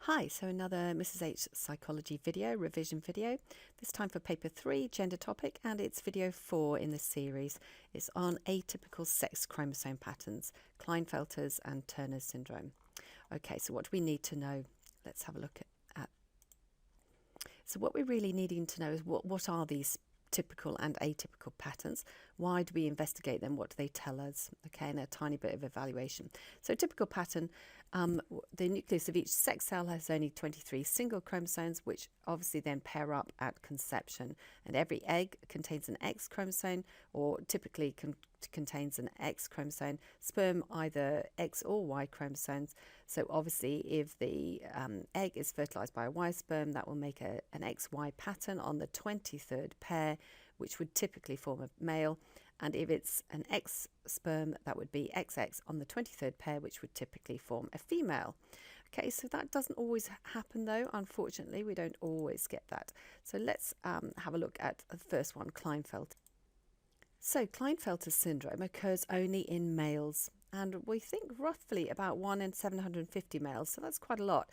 Hi, so another Mrs. H Psychology video, revision video, this time for paper 3, gender topic, and it's video 4 in the series. It's on atypical sex chromosome patterns, Klinefelter's and Turner's syndrome. Okay, so what do we need to know? Let's have a look at. So what we're really needing to know is what are these typical and atypical patterns? Why do we investigate them? What do they tell us? Okay, and a tiny bit of evaluation. So typical pattern, the nucleus of each sex cell has only 23 single chromosomes, which obviously then pair up at conception. And every egg contains an X chromosome, or typically contains an X chromosome. Sperm either X or Y chromosomes. So obviously if the egg is fertilized by a Y sperm, that will make an XY pattern on the 23rd pair, which would typically form a male. And if it's an X sperm, that would be XX on the 23rd pair, which would typically form a female. Okay, so that doesn't always happen though. Unfortunately, we don't always get that. So let's have a look at the first one, Klinefelter. So Klinefelter syndrome occurs only in males, and we think roughly about 1 in 750 males, so that's quite a lot.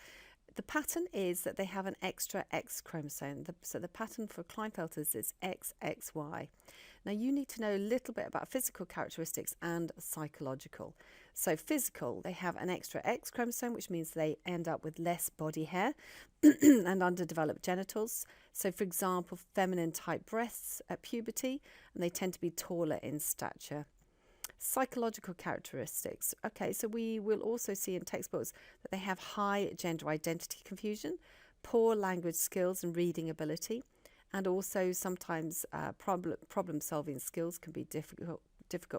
The pattern is that they have an extra X chromosome. So the pattern for Klinefelters is XXY. Now you need to know a little bit about physical characteristics and psychological. So physical, they have an extra X chromosome, which means they end up with less body hair and underdeveloped genitals. So for example, feminine type breasts at puberty, and they tend to be taller in stature. Psychological characteristics. Okay, so we will also see in textbooks that they have high gender identity confusion, poor language skills and reading ability, and also sometimes problem solving skills can be difficult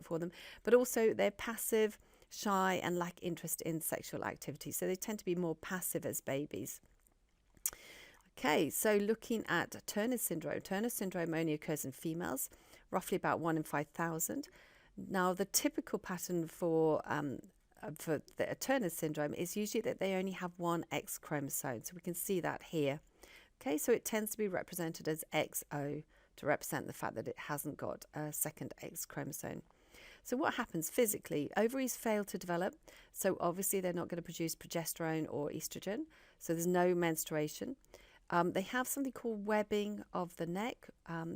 for them, but also they're passive, shy and lack interest in sexual activity, so they tend to be more passive as babies. Okay, so looking at Turner's syndrome only occurs in females, roughly about 1 in 5,000. Now, the typical pattern for the Turner syndrome is usually that they only have one X chromosome. So we can see that here. Okay, so it tends to be represented as XO to represent the fact that it hasn't got a second X chromosome. So what happens physically? Ovaries fail to develop. So obviously they're not going to produce progesterone or estrogen. So there's no menstruation. They have something called webbing of the neck.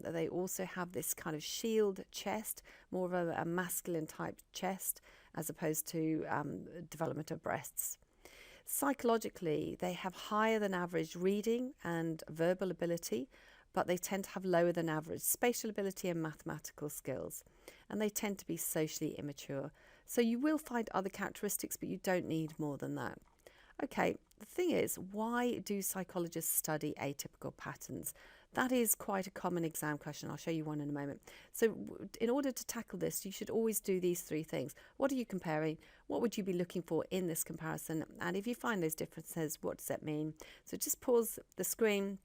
They also have this kind of shield chest, more of a masculine type chest, as opposed to development of breasts. Psychologically, they have higher than average reading and verbal ability, but they tend to have lower than average spatial ability and mathematical skills. And they tend to be socially immature. So you will find other characteristics, but you don't need more than that. Okay, the thing is, why do psychologists study atypical patterns? That is quite a common exam question. I'll show you one in a moment. So in order to tackle this, you should always do these 3 things. What are you comparing? What would you be looking for in this comparison? And if you find those differences, what does that mean? So just pause the screen,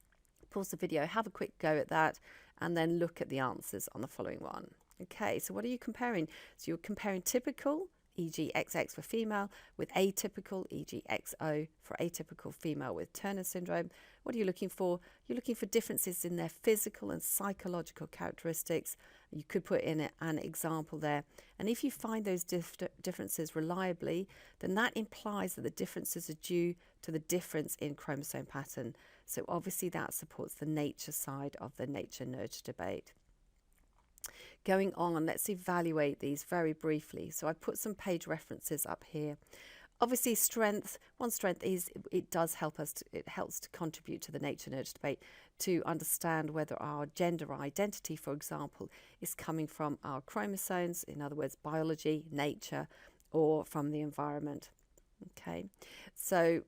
pause the video, have a quick go at that, and then look at the answers on the following one. Okay, so what are you comparing? So you're comparing typical, e.g. XX for female, with atypical, e.g. XO for atypical female with Turner syndrome. What are you looking for? You're looking for differences in their physical and psychological characteristics. You could put in an example there. And if you find those differences reliably, then that implies that the differences are due to the difference in chromosome pattern. So obviously that supports the nature side of the nature-nurture debate. Going on, let's evaluate these very briefly. So I put some page references up here. Obviously, one strength is it does help us, it helps to contribute to the nature-nurture debate to understand whether our gender identity, for example, is coming from our chromosomes, in other words, biology, nature, or from the environment. Okay, so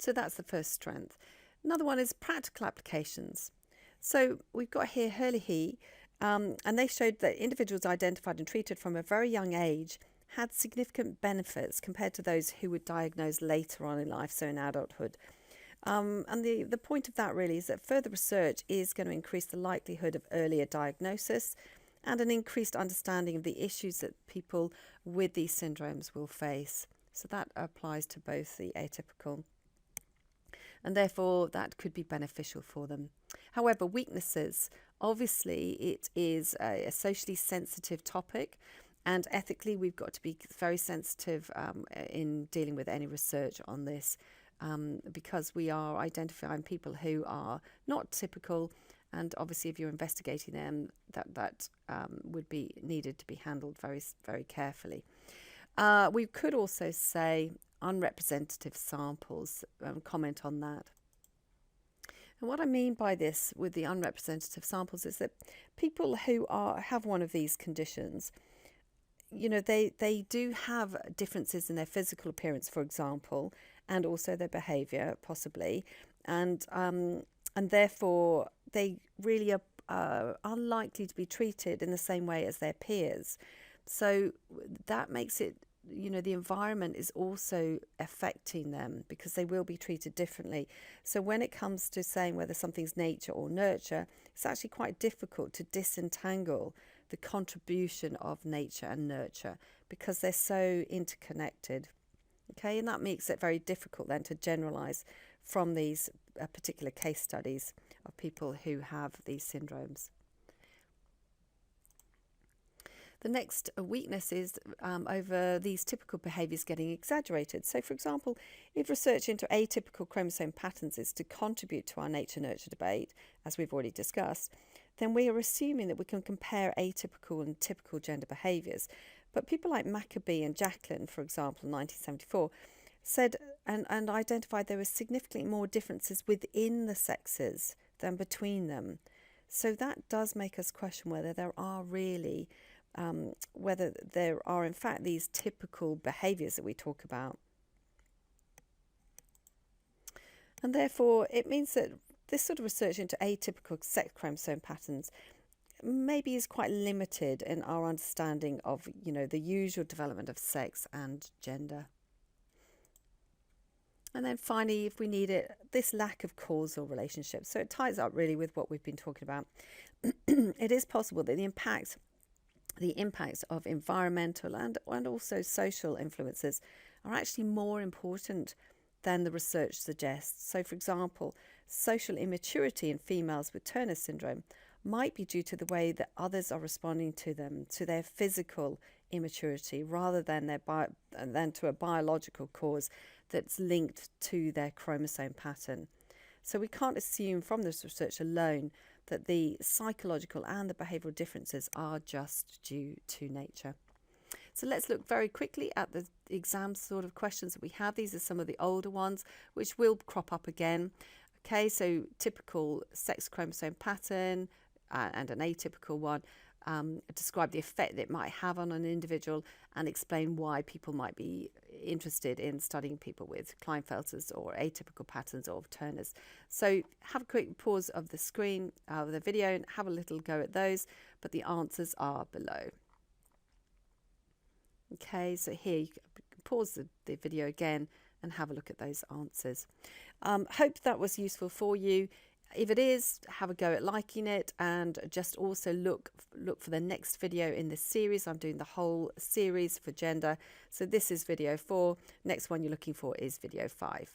that's the first strength. Another one is practical applications. So we've got here Hurley, and they showed that individuals identified and treated from a very young age had significant benefits compared to those who were diagnosed later on in life, so in adulthood. And the point of that really is that further research is going to increase the likelihood of earlier diagnosis and an increased understanding of the issues that people with these syndromes will face. So that applies to both the atypical, and therefore that could be beneficial for them. However, weaknesses, obviously it is a socially sensitive topic, and ethically we've got to be very sensitive in dealing with any research on this. because we are identifying people who are not typical, and obviously if you're investigating them, that would be needed to be handled very, very carefully. We could also say unrepresentative samples, comment on that. And what I mean by this with the unrepresentative samples is that people who have one of these conditions, you know, they do have differences in their physical appearance, for example, and also their behaviour, possibly, and therefore they really are unlikely to be treated in the same way as their peers. So that makes it, you know, the environment is also affecting them because they will be treated differently. So when it comes to saying whether something's nature or nurture, it's actually quite difficult to disentangle the contribution of nature and nurture because they're so interconnected. Okay, and that makes it very difficult then to generalize from these particular case studies of people who have these syndromes. The next weakness is over these typical behaviours getting exaggerated. So, for example, if research into atypical chromosome patterns is to contribute to our nature-nurture debate, as we've already discussed, then we are assuming that we can compare atypical and typical gender behaviours. But people like Maccabee and Jacqueline, for example, in 1974, said and identified there were significantly more differences within the sexes than between them. So that does make us question whether there are really whether there are in fact these typical behaviours that we talk about. And therefore it means that this sort of research into atypical sex chromosome patterns maybe is quite limited in our understanding of, you know, the usual development of sex and gender. And then finally, if we need it, this lack of causal relationships. So it ties up really with what we've been talking about. It is possible that the impacts of environmental and also social influences are actually more important than the research suggests. So, for example, social immaturity in females with Turner syndrome might be due to the way that others are responding to them, to their physical immaturity, rather than to a biological cause that's linked to their chromosome pattern. So we can't assume from this research alone that the psychological and the behavioural differences are just due to nature. So let's look very quickly at the exam sort of questions that we have. These are some of the older ones which will crop up again. Okay, so typical sex chromosome pattern and an atypical one. Describe the effect that it might have on an individual and explain why people might be interested in studying people with Klinefelters or atypical patterns or Turners. So have a quick pause of the screen, of the video, and have a little go at those, but the answers are below. Okay, so here you can pause the video again and have a look at those answers. Hope that was useful for you. If it is, have a go at liking it, and just also look for the next video in this series. I'm doing the whole series for gender. So this is video 4. Next one you're looking for is video 5.